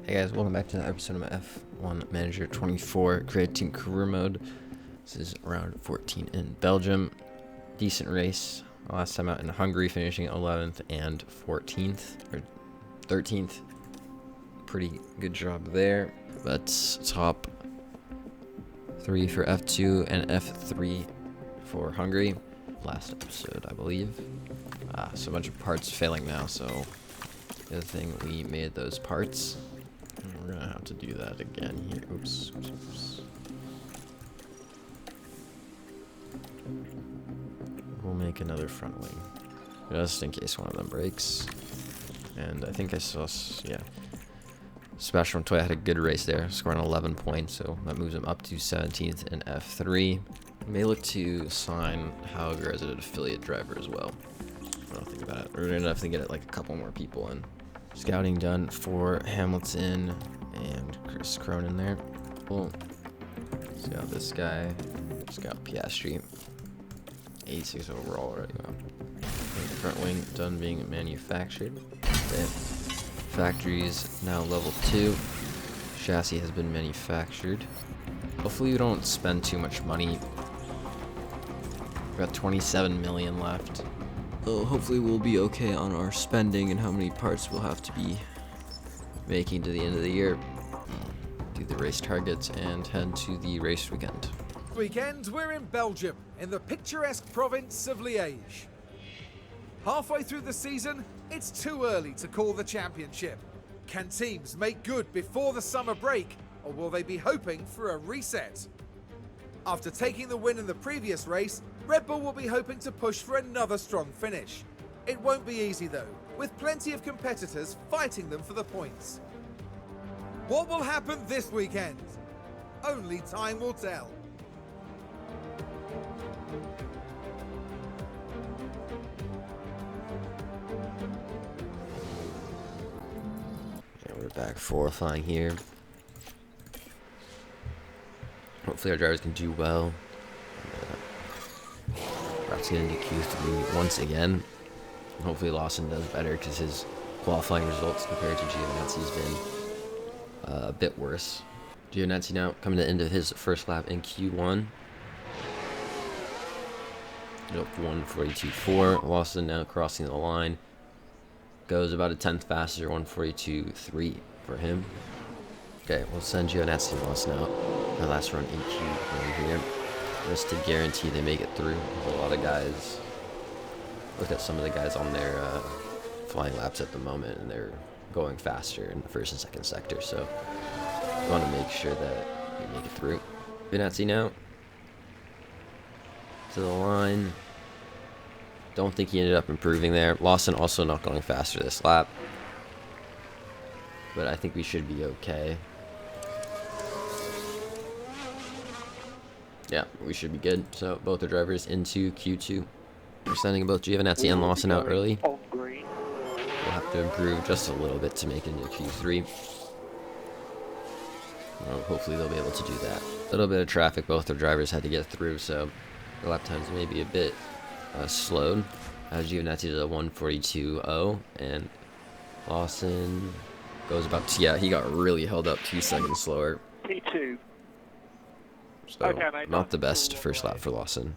Hey guys, welcome back to another episode of my F1 Manager 24 Create Team Career Mode. This is round 14 in Belgium. Decent race. Last time out in Hungary, finishing 11th and 14th, or 13th. Pretty good job there. But top 3 for F2 and F3 for Hungary. Last episode, I believe. So a bunch of parts failing now, so the other thing, we made those parts. We're gonna have to do that again here. Oops. We'll make another front wing, just in case one of them breaks. And I think I saw, yeah, Sebastian Montoya had a good race there, scoring 11 points, so that moves him up to 17th in F3. We may look to sign Hauger as an affiliate driver as well. I don't think about it. We're gonna have to get like a couple more people in. Scouting done for Hamilton and Chris Cronin there. Cool. Scout this guy. Scout Piastri. 86 overall already. Wow. The front wing done being manufactured. Okay. Factories now level 2. Chassis has been manufactured. Hopefully we don't spend too much money. We've got 27 million left. Hopefully we'll be okay on our spending and how many parts we'll have to be making to the end of the year. Do the race targets and head to the race weekend. Weekend, we're in Belgium, in the picturesque province of Liège. Halfway through the season, it's too early to call the championship. Can teams make good before the summer break, or will they be hoping for a reset? After taking the win in the previous race, Red Bull will be hoping to push for another strong finish. It won't be easy though, with plenty of competitors fighting them for the points. What will happen this weekend? Only time will tell. And we're back qualifying here. Hopefully our drivers can do well. Perhaps get into Q3 once again. And hopefully Lawson does better because his qualifying results compared to Giovinazzi has been a bit worse. Giovinazzi now coming to the end of his first lap in Q1. Up 142.4. Lawson now crossing the line. Goes about a tenth faster, 142.3 for him. Okay, we'll send Giovinazzi and Lawson out. Our last run in Q1 here, just to guarantee they make it through. There's a lot of guys. Look at some of the guys on their flying laps at the moment, and they're going faster in the first and second sector. So we want to make sure that we make it through. Giovinazzi now to the line. Don't think he ended up improving there. Lawson also not going faster this lap, but I think we should be okay. Yeah, we should be good. So both the drivers into Q2. We're sending both Giovinazzi and Lawson out early. We'll have to improve just a little bit to make it into Q3. Well, hopefully they'll be able to do that. A little bit of traffic both the drivers had to get through, so the lap times may be a bit slowed. Giovinazzi did a 142.0, and Lawson goes about, yeah, he got really held up 2 seconds slower. P2. So, okay, mate, not the best first lap for Lawson.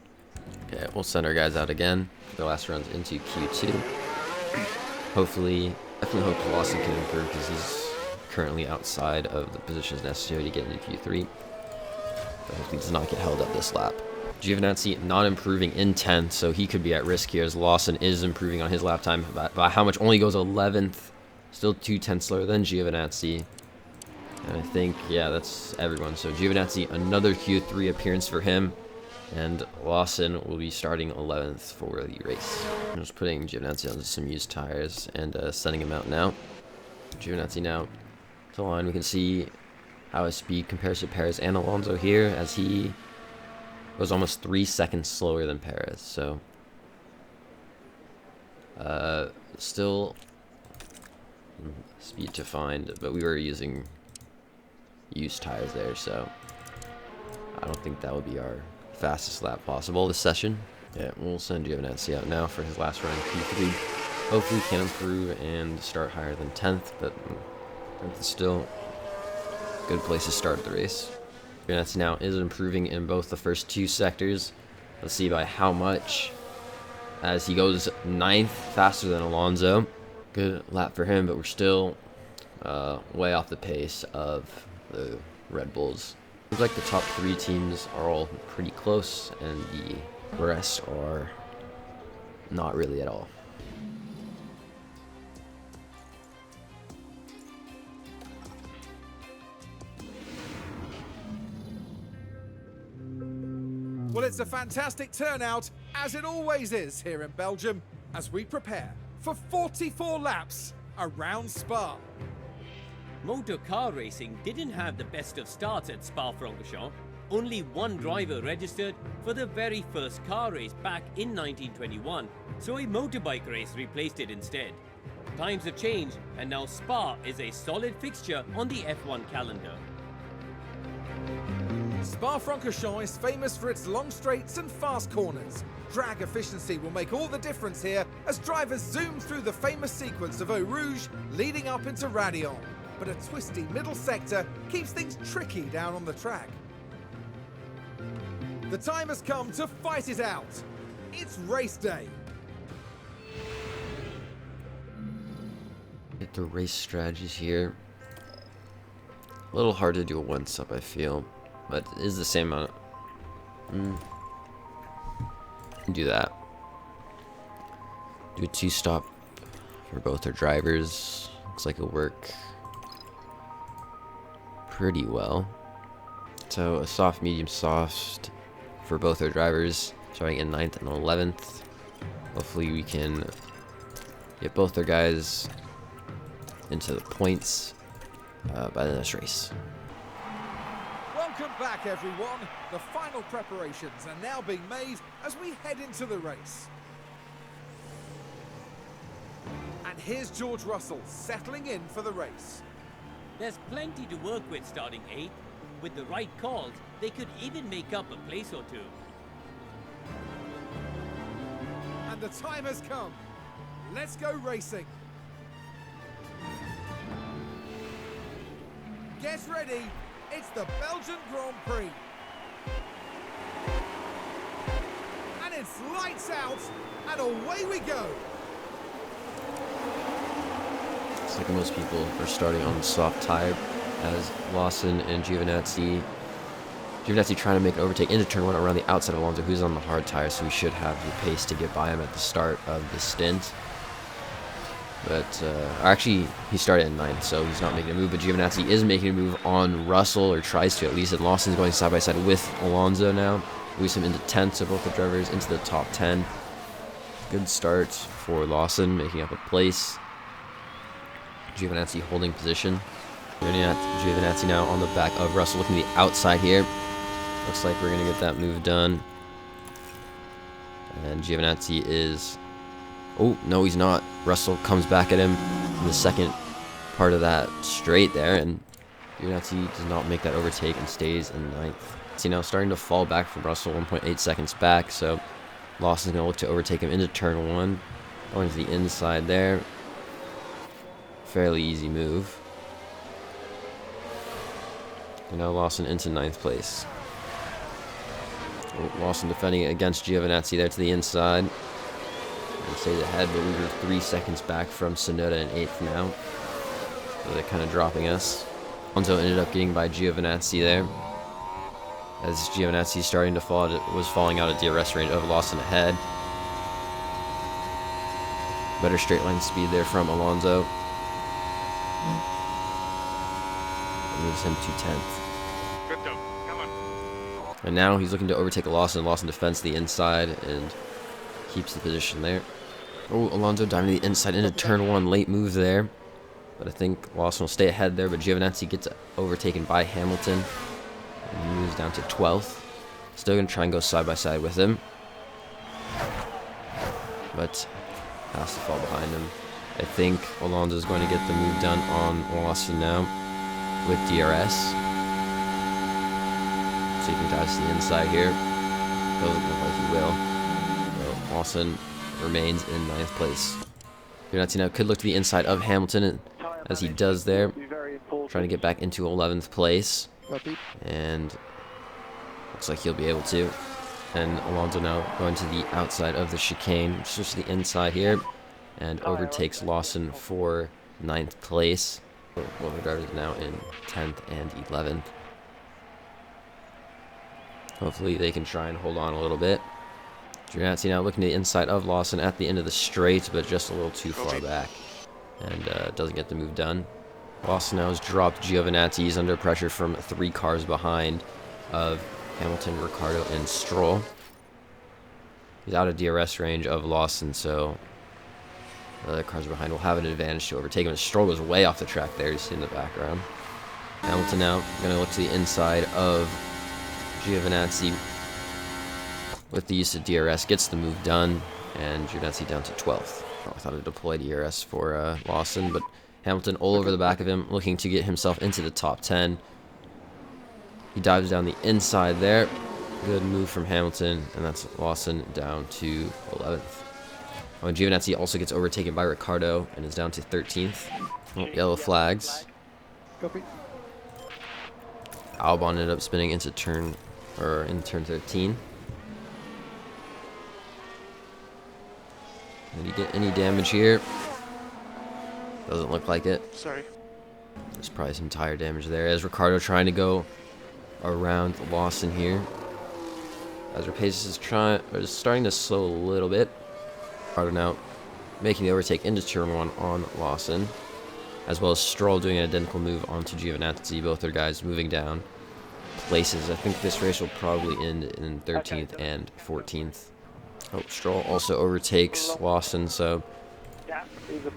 Okay, we'll send our guys out again. Their last runs into Q2. Hopefully, definitely hope Lawson can improve because he's currently outside of the positions necessary to get into Q3. But hopefully does not get held up this lap. Giovinazzi not improving in 10th, so he could be at risk here as Lawson is improving on his lap time by how much? Only goes 11th. Still 2/10 slower than Giovinazzi. And I think, yeah, that's everyone. So Giovinazzi, another Q3 appearance for him. And Lawson will be starting 11th for the race. I'm just putting Giovinazzi onto some used tires and sending him out now. Giovinazzi now to the line. We can see how his speed compares to Perez and Alonso here, as he was almost 3 seconds slower than Perez. So still speed to find, but we were using used tires there, so I don't think that would be our fastest lap possible this session. Yeah, we'll send Giovinazzi out now for his last run in Q3. Hopefully he can improve and start higher than 10th, but It's still a good place to start the race. Giovinazzi now is improving in both the first two sectors. Let's see by how much, as he goes 9th, faster than Alonso. Good lap for him, but we're still way off the pace of the Red Bulls. Looks like the top 3 teams are all pretty close, and the rest are not really at all. Well, it's a fantastic turnout, as it always is here in Belgium, as we prepare for 44 laps around Spa. Motor car racing didn't have the best of starts at Spa-Francorchamps. Only one driver registered for the very first car race back in 1921, so a motorbike race replaced it instead. Times have changed, and now Spa is a solid fixture on the F1 calendar. Spa-Francorchamps is famous for its long straights and fast corners. Drag efficiency will make all the difference here as drivers zoom through the famous sequence of Eau Rouge leading up into Raidillon. But a twisty middle sector keeps things tricky down on the track. The time has come to fight it out. It's race day. Get the race strategies here. A little hard to do a one-stop, I feel, but it is the same amount. Do that. Do a 2-stop for both our drivers. Looks like it'll work pretty well. So a soft, medium, soft for both our drivers, starting in 9th and 11th. Hopefully we can get both our guys into the points by the next race. Welcome back, everyone. The final preparations are now being made as we head into the race. And here's George Russell settling in for the race. There's plenty to work with starting 8th. With the right calls, they could even make up a place or two. And the time has come. Let's go racing. Get ready. It's the Belgian Grand Prix. And it's lights out, and away we go. Looks like most people are starting on the soft tire, as Lawson and Giovinazzi trying to make an overtake into turn 1 around the outside of Alonso, who's on the hard tire, so we should have the pace to get by him at the start of the stint. But actually, he started in 9th, so he's not making a move. But Giovinazzi is making a move on Russell, or tries to at least. And Lawson's going side by side with Alonso now. Moves him into 10th, so both the drivers into the top 10. Good start for Lawson, making up a place. Giovinazzi holding position. Giovinazzi now on the back of Russell, looking to the outside here. Looks like we're going to get that move done. And Giovinazzi is... Oh, no, he's not. Russell comes back at him in the second part of that straight there, and Giovinazzi does not make that overtake and stays in 9th. See, now starting to fall back from Russell, 1.8 seconds back, so Lawson's going to look to overtake him into turn 1. Going to the inside there. Fairly easy move. And now Lawson into 9th place. Oh, Lawson defending against Giovinazzi there to the inside. And stays ahead, but we were 3 seconds back from Sonoda in 8th now. So they're kind of dropping us. Alonso ended up getting by Giovinazzi there, as Giovinazzi starting to fall, was falling out of DRS range of Lawson ahead. Better straight line speed there from Alonso. Moves him to 10th. Good job. Come on. And now he's looking to overtake Lawson. Lawson defends the inside and keeps the position there. Oh, Alonso diving to the inside into turn 1. Late move there. But I think Lawson will stay ahead there. But Giovinazzi gets overtaken by Hamilton. And he moves down to 12th. Still going to try and go side by side with him. But has to fall behind him. I think Alonso is going to get the move done on Lawson now with DRS. So you can dive to the inside here. Doesn't look like he will. So Lawson remains in 9th place. Giovinazzi now could look to the inside of Hamilton, and as he does there, trying to get back into 11th place. Copy. And looks like he'll be able to. And Alonso now going to the outside of the chicane, just the inside here, and overtakes Lawson for 9th place. Both the drivers now in 10th and 11th. Hopefully they can try and hold on a little bit. Giovinazzi now looking to the inside of Lawson at the end of the straight, but just a little too far back. And doesn't get the move done. Lawson now has dropped Giovinazzi. He's under pressure from 3 cars behind of Hamilton, Ricciardo, and Stroll. He's out of DRS range of Lawson, so the other cars behind will have an advantage to overtake him. Stroll goes way off the track there. You see in the background. Hamilton now going to look to the inside of Giovinazzi with the use of DRS. Gets the move done, and Giovinazzi down to 12th. Oh, I thought I'd deploy DRS for Lawson, but Hamilton all over the back of him, looking to get himself into the top 10. He dives down the inside there. Good move from Hamilton, and that's Lawson down to 11th. Oh, and Giovinazzi also gets overtaken by Ricciardo and is down to 13th. Oh, yellow flags. Copy. Albon ended up spinning into turn 13. Did he get any damage here? Doesn't look like it. Sorry. There's probably some tire damage there. As Ricciardo trying to go around Lawson here. As our pace is starting to slow a little bit. Ricciardo now making the overtake into turn 1 on Lawson, as well as Stroll doing an identical move onto Giovinazzi. Both their guys moving down places. I think this race will probably end in 13th and 14th. Oh, Stroll also overtakes Lawson, so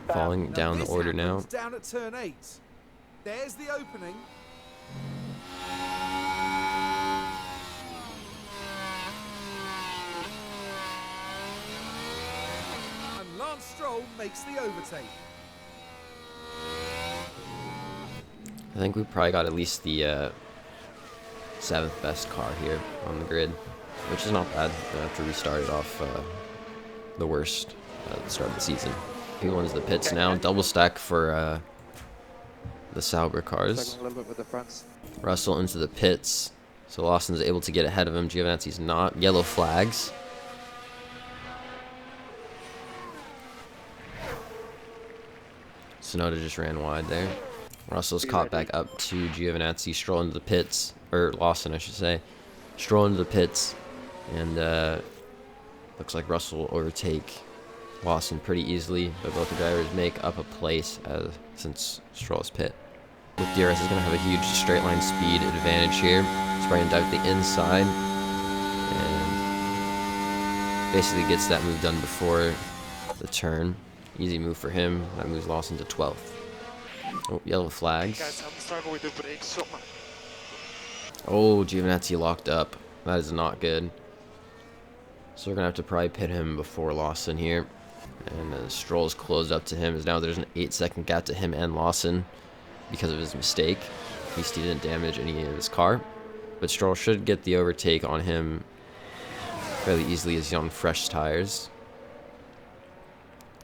falling down the order now. Down at turn 8. There's the opening. And Lance Stroll makes the overtake. I think we probably got at least the 7th best car here on the grid, which is not bad after we started off the worst at the start of the season. P1's the pits now, double stack for the Sauber cars. A little bit with the fronts. Russell into the pits, so Lawson's able to get ahead of him. Giovinazzi's not. Yellow flags. Tsunoda just ran wide there. Russell's caught back up to Giovinazzi. Stroll into the pits, or Lawson I should say. Stroll into the pits, and looks like Russell will overtake Lawson pretty easily, but both the drivers make up a place since Stroll's pit. With DRS is going to have a huge straight line speed advantage here. He's probably going to dive the inside, and basically gets that move done before the turn. Easy move for him. That moves Lawson to 12th. Oh, yellow flags. Guys, I'm struggling with the brakes. Oh, Giovinazzi locked up. That is not good. So we're going to have to probably pit him before Lawson here. And Stroll's closed up to him. As now there's an 8-second gap to him and Lawson because of his mistake. At least he didn't damage any of his car. But Stroll should get the overtake on him fairly easily as he's on fresh tires.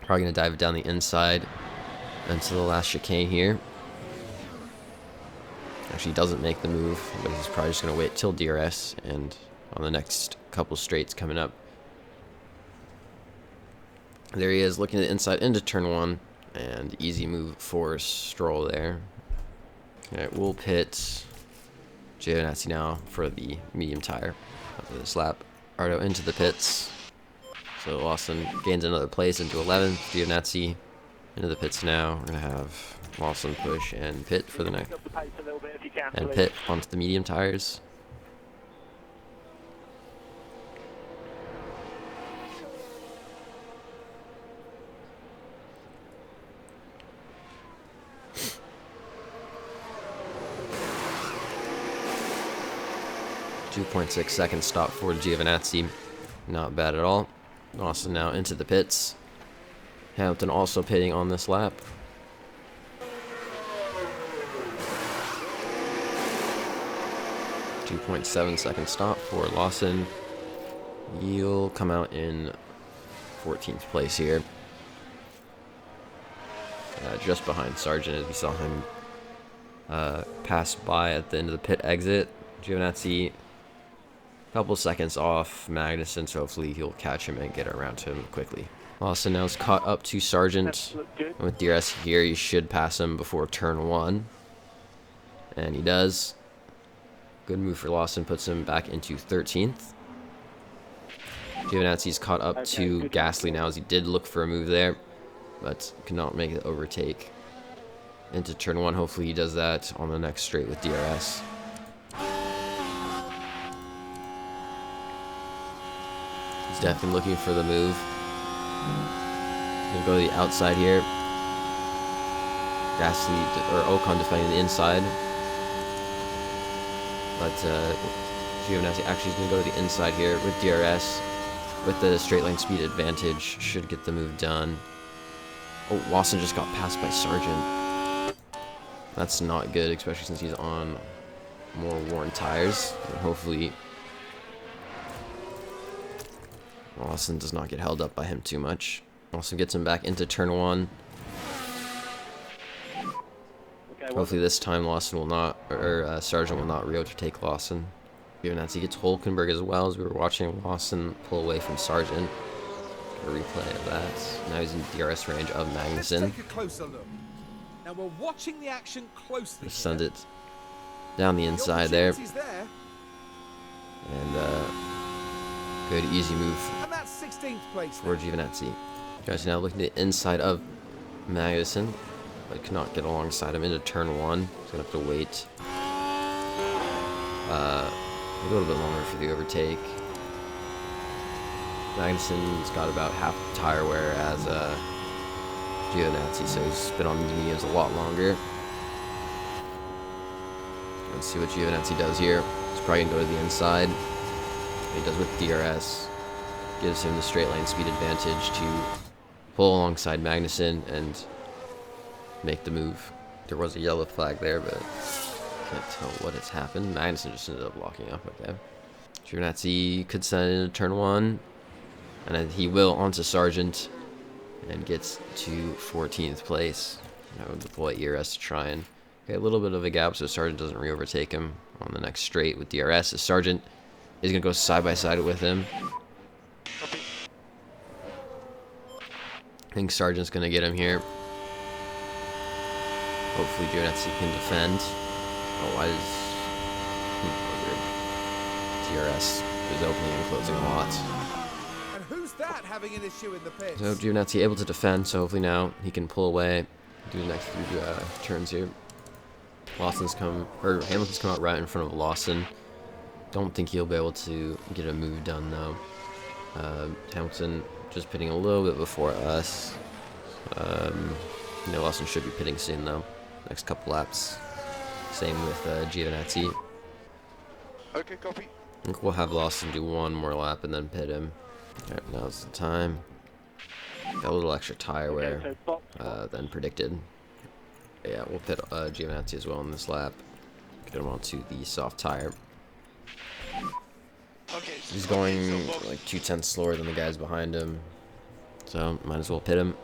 Probably going to dive down the inside into the last chicane here. Actually doesn't make the move, but he's probably just going to wait till DRS and on the next couple straights coming up. There he is, looking at the inside into turn 1, and easy move for Stroll there. Alright, we'll pit Giovinazzi now for the medium tire after this lap. Ardo into the pits. So Lawson gains another place into 11th. Giovinazzi into the pits now. We're going to have Lawson push and pit for the next. And pit onto the medium tires. .6 second stop for Giovinazzi. Not bad at all. Lawson now into the pits. Hamilton also pitting on this lap. .7 second stop for Lawson. He'll come out in 14th place here. Just behind Sargent, as we saw him passed by at the end of the pit exit. Giovinazzi, a couple seconds off Magnussen, so hopefully he'll catch him and get around to him quickly. Lawson now is caught up to Sargent. And with DRS here, he should pass him before turn 1. And he does. Good move for Lawson, puts him back into 13th. Giovinazzi's caught up to Gasly now, as he did look for a move there, but could not make the overtake into turn 1. Hopefully he does that on the next straight with DRS. He's definitely looking for the move. Gonna go to the outside here. Gasly or Ocon defending the inside, but Giovinazzi actually is gonna go to the inside here with DRS. With the straight line speed advantage, should get the move done. Oh, Lawson just got passed by Sargent. That's not good, especially since he's on more worn tires. And hopefully Lawson does not get held up by him too much. Lawson gets him back into turn 1. Hopefully this time Lawson will not, or Sargent will not re-overtake Lawson. Giovinazzi gets Hulkenberg as well, as we were watching Lawson pull away from Sargent. A replay of that. Now he's in DRS range of Magnussen. Let's take a closer look. Now we're watching the action closely. Just send it down the inside there. There. And good easy move And that's 16th place. for Giovinazzi. Guys now looking at the inside of Magnussen, but cannot get alongside him into turn 1. He's gonna have to wait a little bit longer for the overtake. Magnussen's got about half the tire wear as Giovinazzi, so he's been on the mediums a lot longer. Let's see what Giovinazzi does here. He's probably gonna go to the inside. He does with DRS. Gives him the straight line speed advantage to pull alongside Magnussen and make the move. There was a yellow flag there, but can't tell what has happened. Magnussen just ended up locking up. Okay. Giovinazzi could send it into turn 1. And then he will onto Sargent and gets to 14th place. Now with the light ERS to try and get a little bit of a gap so Sargent doesn't re-overtake him on the next straight with DRS. As Sargent is going to go side by side with him. I think Sargent's going to get him here. Hopefully Giovinazzi can defend. Oh, why is DRS is opening and closing a lot. And who's that having an issue in the pits? So Giovinazzi able to defend, so hopefully now he can pull away, do the next few turns here. Hamilton's come out right in front of Lawson. Don't think he'll be able to get a move done though. Hamilton just pitting a little bit before us. Lawson should be pitting soon though. Next couple laps. Same with Giovinazzi. Okay, copy. I think we'll have Lawson do one more lap and then pit him. Alright, now's the time. Got a little extra tire wear than predicted. Yeah, we'll pit Giovinazzi as well in this lap. Get him onto the soft tire. Okay. He's going like 2/10 slower than the guys behind him, so might as well pit him.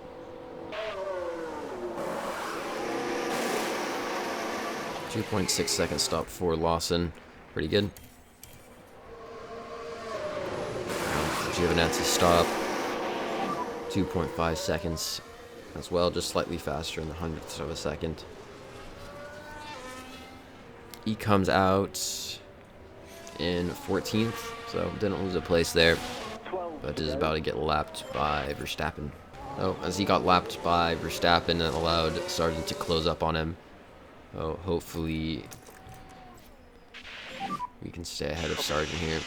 .6 second stop for Lawson. Pretty good. Giovinazzi stop. 2.5 seconds as well, just slightly faster in the hundredths of a second. He comes out in 14th, so didn't lose a place there, but is about to get lapped by Verstappen. Oh, as he got lapped by Verstappen, it allowed Sargent to close up on him. Oh, hopefully we can stay ahead of Sargent here.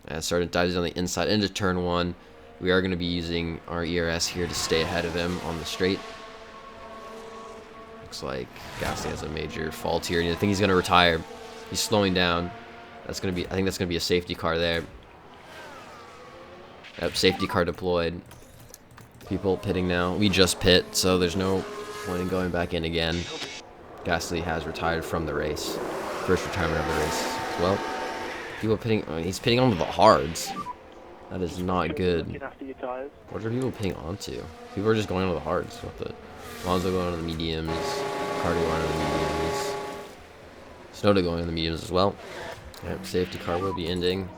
As Sargent dives on the inside into turn 1, we are going to be using our ERS here to stay ahead of him on the straight. Looks like Gasly has a major fault here, and I think he's going to retire. He's slowing down. That's going to be, I think that's going to be a safety car there. Yep, safety car deployed. People pitting now. We just pit, so there's no point in going back in again. Gasly has retired from the race. First retirement of the race as well. People pitting, he's pitting onto the hards. That is not good. What are people pitting onto? People are just going onto the hards. What the? Alonso going onto the mediums. Ricardo going on the mediums. Sonoda going on the mediums as well. Yep, safety car will be ending.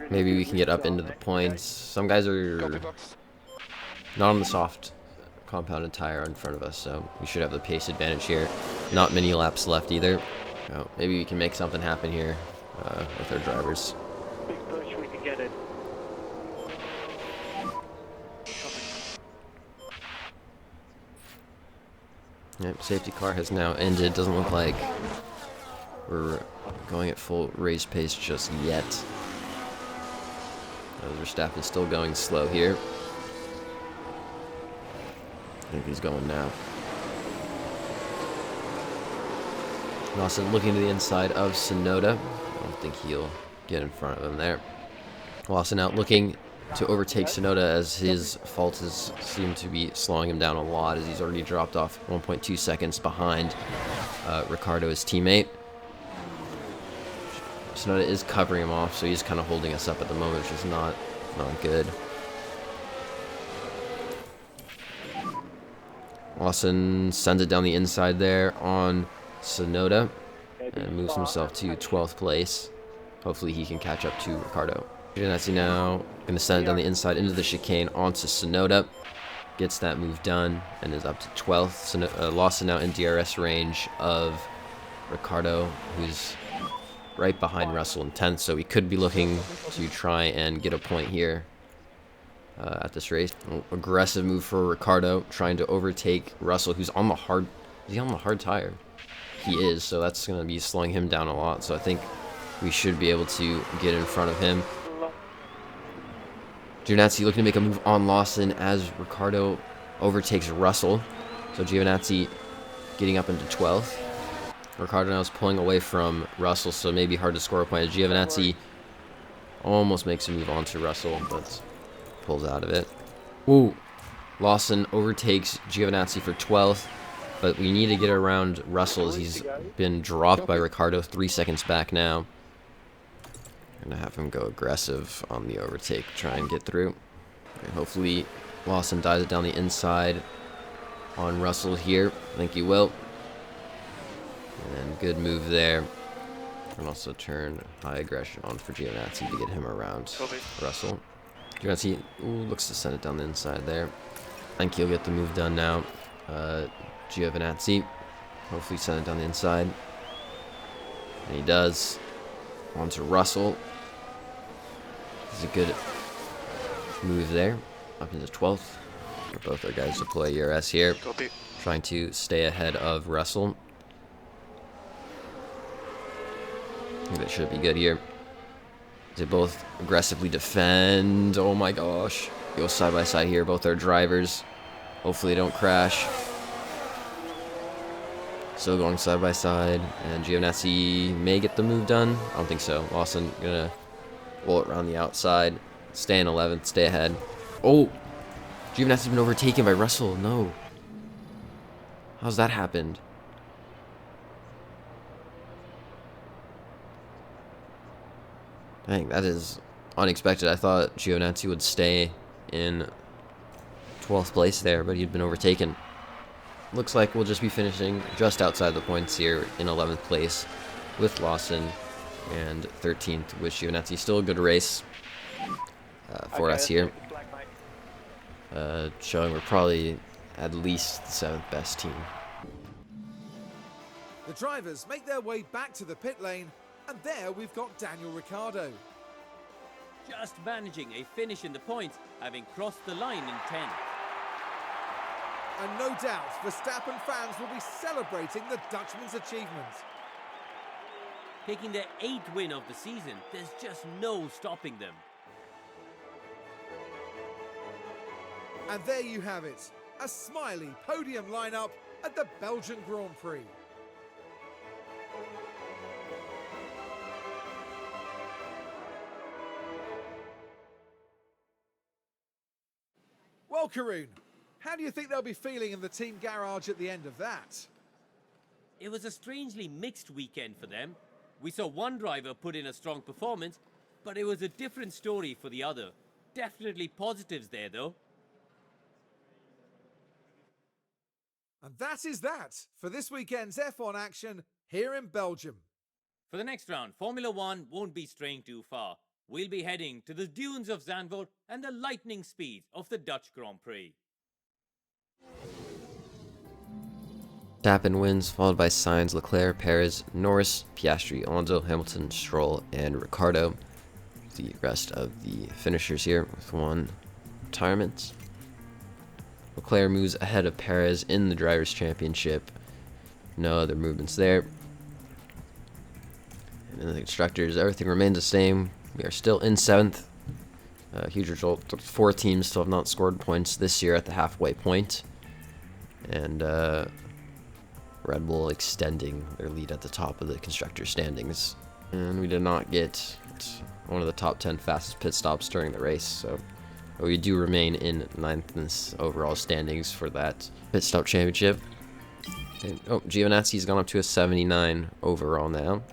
Maybe we can get up into the points. Some guys are Copy box. not on the soft compounded tire in front of us, so we should have the pace advantage here. Not many laps left either. So maybe we can make something happen here with our drivers. Big push, we can get it. Yep, safety car has now ended. Doesn't look like we're going at full race pace just yet. Verstappen is still going slow here. I think he's going now. Lawson looking to the inside of Sonoda. I don't think he'll get in front of him there. Lawson out looking to overtake Sonoda, as his fault has seemed to be slowing him down a lot, as he's already dropped off 1.2 seconds behind Ricardo, his teammate. Sonoda is covering him off, so he's kind of holding us up at the moment, which is not good. Lawson sends it down the inside there on Sonoda and moves himself to 12th place. Hopefully he can catch up to Ricardo. Giovinazzi now going to send it down the inside into the chicane onto Sonoda. Gets that move done and is up to 12th. Lawson now in DRS range of Ricardo, who's right behind Russell in 10th, so he could be looking to try and get a point here at this race. Aggressive move for Ricardo, trying to overtake Russell, who's on the hard... Is he on the hard tire? He is, so that's going to be slowing him down a lot, so I think we should be able to get in front of him. Giovinazzi looking to make a move on Lawson as Ricardo overtakes Russell. So Giovinazzi getting up into 12th. Ricardo now is pulling away from Russell, so maybe hard to score a point. Giovinazzi almost makes a move onto Russell, but pulls out of it. Ooh, Lawson overtakes Giovinazzi for 12th, but we need to get around Russell as he's been dropped by Ricardo 3 seconds back now. Gonna have him go aggressive on the overtake, try and get through. Okay, hopefully Lawson dives it down the inside on Russell here. I think he will. And good move there. And also turn high aggression on for Giovinazzi to get him around Russell. Giovinazzi looks to send it down the inside there. I think he'll get the move done now. Giovinazzi hopefully send it down the inside. And he does. On to Russell. This is a good move there. Up into 12th. Both our guys deploy ERS here. Copy. Trying to stay ahead of Russell. I think that should be good here. They both aggressively defend. Oh my gosh. Go side by side here. Both our drivers. Hopefully they don't crash. Still going side by side. And Giovinazzi may get the move done. I don't think so. Lawson gonna roll it around the outside. Stay in 11th. Stay ahead. Oh! Giovinazzi's been overtaken by Russell. No. How's that happened? Dang, that is unexpected. I thought Giovinazzi would stay in 12th place there, but he'd been overtaken. Looks like we'll just be finishing just outside the points here in 11th place with Lawson and 13th with Giovinazzi. Still a good race for us here. Showing we're probably at least the 7th best team. The drivers make their way back to the pit lane, and there we've got Daniel Ricciardo. Just managing a finish in the points, having crossed the line in 10th. And no doubt, Verstappen fans will be celebrating the Dutchman's achievement. Taking their 8th win of the season, there's just no stopping them. And there you have it, a smiley podium lineup at the Belgian Grand Prix. Well, Karun, how do you think they'll be feeling in the team garage at the end of that? It was a strangely mixed weekend for them. We saw one driver put in a strong performance, but it was a different story for the other. Definitely positives there though. And that is that for this weekend's F1 action here in Belgium. For the next round, Formula One won't be straying too far. We'll be heading to the dunes of Zandvoort and the lightning speed of the Dutch Grand Prix. Verstappen wins, followed by Sainz, Leclerc, Perez, Norris, Piastri, Alonso, Hamilton, Stroll, and Ricciardo. The rest of the finishers here with one retirement. Leclerc moves ahead of Perez in the Drivers' Championship. No other movements there. And in the Constructors, everything remains the same. We are still in 7th. Huge result. 4 teams still have not scored points this year at the halfway point. And Red Bull extending their lead at the top of the constructor standings. And we did not get one of the top 10 fastest pit stops during the race, so we do remain in 9th in this overall standings for that pit stop championship. And, Giovinazzi's gone up to a 79 overall now.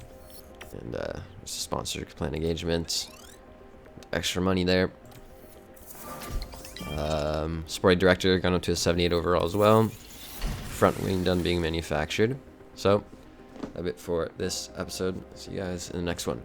And sponsor plan engagement. Extra money there. Sporting director gone up to a 78 overall as well. Front wing done being manufactured. So, that's it for this episode. See you guys in the next one.